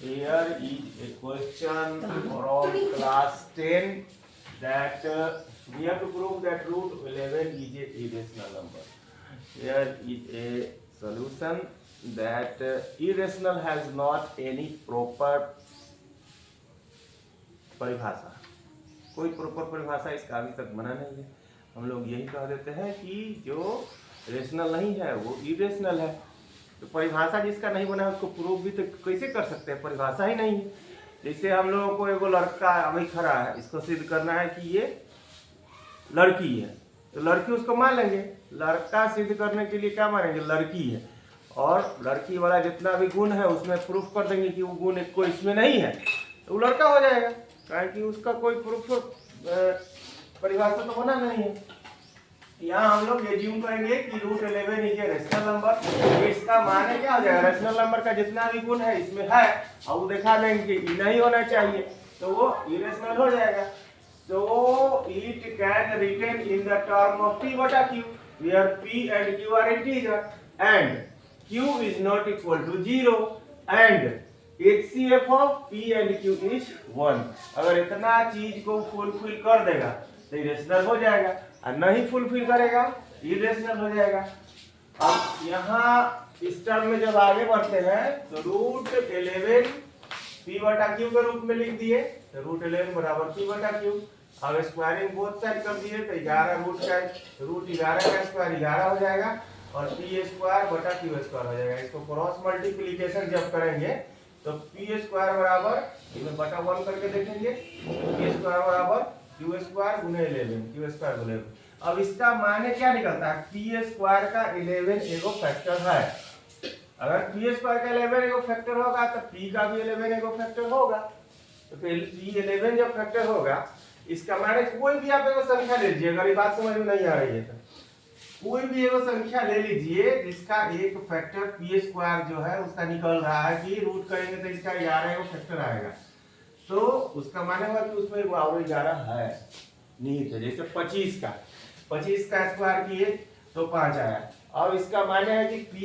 Here is a question from class 10 that we have to prove that root 11 is a irrational number. Here is a solution that irrational has not any proper परिभाषा, कोई proper परिभाषा इसका अभी तक बना नहीं है। हम लोग यही कह देते हैं कि जो रेशनल नहीं है वो इरेशनल है। तो परिभाषा जिसका नहीं बना है उसको प्रूव भी तो कैसे कर सकते हैं, परिभाषा ही नहीं है। जैसे हम लोगों को एगो लड़का अभी खड़ा है, इसको सिद्ध करना है कि ये लड़की है, तो लड़की उसको मान लेंगे। लड़का सिद्ध करने के लिए क्या मानेंगे, लड़की है, और लड़की वाला जितना भी गुण है उसमें प्रूफ कर देंगे कि वो गुण कोई इसमें नहीं है, तो वो लड़का हो जाएगा, कारण कि उसका कोई प्रूफ परिभाषा तो बना नहीं है। यहाँ हम लोग एज्यूम करेंगे कि root 11 is a rational number. इसका माने क्या हो जाएगा, रेशनल नंबर का जितना भी गुण है इसमें है, और वो दिखा देंगे कि नहीं होना चाहिए, तो वो इरेशनल हो जाएगा। तो it can written in the term of p बटा q where p and q are integer and q is not equal to 0 and HCF of p and q is 1। अगर इतना चीज को फुलफिल कर देगा तो इरेशनल हो जाएगा, और नहीं फुलफिल करेगा इरेशनल हो जाएगा। अब यहाँ इस टर्म में जब आगे बढ़ते हैं तो रूट 11 p बटा q के रूप में लिख दिए, तो रूट 11 बराबर p बटा q। अब स्क्वायरिंग बोथ साइड कर दिए तो 11 रूट 11 का स्क्वायर 11 हो जाएगा, और p स्क्वायर बटा q स्क्वायर हो जाएगा। इसको क्रॉस मल्टीप्लिकेशन जब करेंगे तो p स्क्वायर बराबर इसमें बटा 1 करके देखेंगे, p स्क्वायर बराबर q स्क्वायर गुने 11, q स्क्वायर गुने 11। अब इसका माने क्या निकलता है, p स्क्वायर का 11 एगो फैक्टर है। अगर p स्क्वायर का 11 एगो फैक्टर होगा तो p का भी 11 एगो फैक्टर होगा। तो फिर p 11 जब फैक्टर होगा, इसका माने कोई भी आप एगो संख्या ले लीजिए। अगर ये बात समझ में नहीं आ रही है तो कोई भी एगो संख्या ले लीजिए जिसका एक फैक्टर p स्क्वायर जो है उसका निकल रहा है कि रूट करेंगे तो इसका 11 एगो फैक्टर आएगा, तो उसका माने हुआ कि उसमें एगो और 11 है निहित है। जैसे 25 का स्क्वायर किए तो 5 आया। और इसका माने है कि p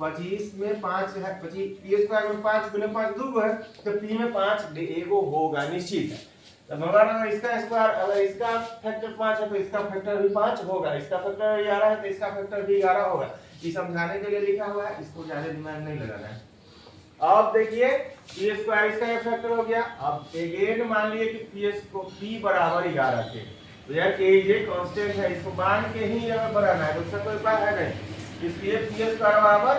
25 में 5 है, 25 p स्क्वायर में 5 गुने 5 2 है, तो p में 5 एगो होगा निश्चित है। तो मगर अगर इसका स्क्वायर, अगर इसका फैक्टर 5 है तो इसका फैक्टर भी 5 होगा, इसका फैक्टर 11 है तो इसका फैक्टर भी 11 होगा। ये समझाने के लिए लिखा हुआ है, इसको ज्यादा दिमाग नहीं लगाना है। अब देखिए p स्क्वायर इसका एक फैक्टर हो गया। अब अगेन मान लिए कि p बराबर 11 के, तो यार k ये कांस्टेंट है, इसको मान के ही हमें बनाना है, दूसरा कोई उपाय है नहीं। इसलिए p स्क्वायर बराबर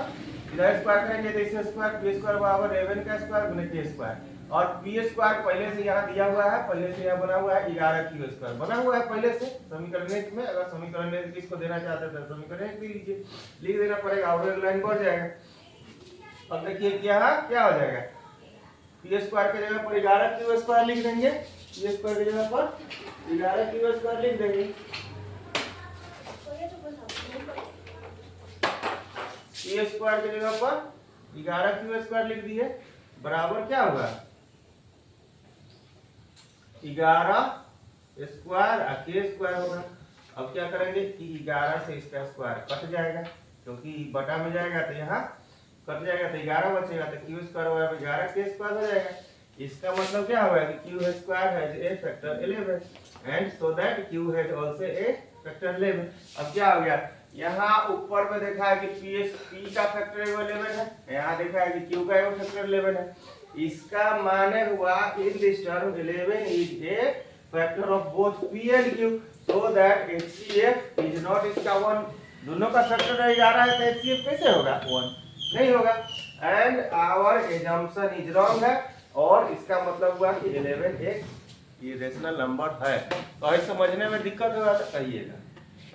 इधर स्क्वायर करेंगे तो इसका स्क्वायर p स्क्वायर बराबर 11 का स्क्वायर गुने k स्क्वायर, और p स्क्वायर पहले से यहाँ दिया हुआ है, पहले से यहाँ बना हुआ है 11 q स्क्वायर बना हुआ है पहले से समीकरण एक में। अगर समीकरण एक इसको देना चाहते हैं तो समीकरण एक लीजिए, लिख देना पड़ेगा और एक लाइन बढ़ जाएगा। अब देखिए क्या हो जाएगा, p स्क्वायर की जगह पर 11 q स्क्वायर लिख देंगे, p स्क्वायर की जगह पर 11 q स्क्वायर लिख देंगे। p स्क्वायर की जगह पर 11 q स्क्वायर लिख दिए, बराबर क्या होगा 11 स्क्वायर और k स्क्वायर होगा। अब क्या करेंगे कि 11 से इसका स्क्वायर कट जाएगा, क्योंकि बटा में जाएगा तो यहाँ कट जाएगा, तो 11 बचेगा, तो q स्क्वायर होगा 11 k स्क्वायर हो जाएगा। इसका मतलब क्या होगा कि q square has a factor 11 and so that q has also a factor 11। अब क्या हो गया, यहाँ ऊपर में देखा है कि p का फैक्टर 11 है, यहाँ देखा है कि q का फैक्टर 11 है। इसका माने हुआ in this term 11 is A factor of both p and q, so that HCF is not इसका 1। दोनों का फैक्टर 11 है तो HCF कैसे होगा, 1 नहीं होगा। And our assumption is wrong है, और इसका मतलब हुआ कि 11 एक इरेशनल नंबर है। तो समझने में दिक्कत होगा तो कहिएगा।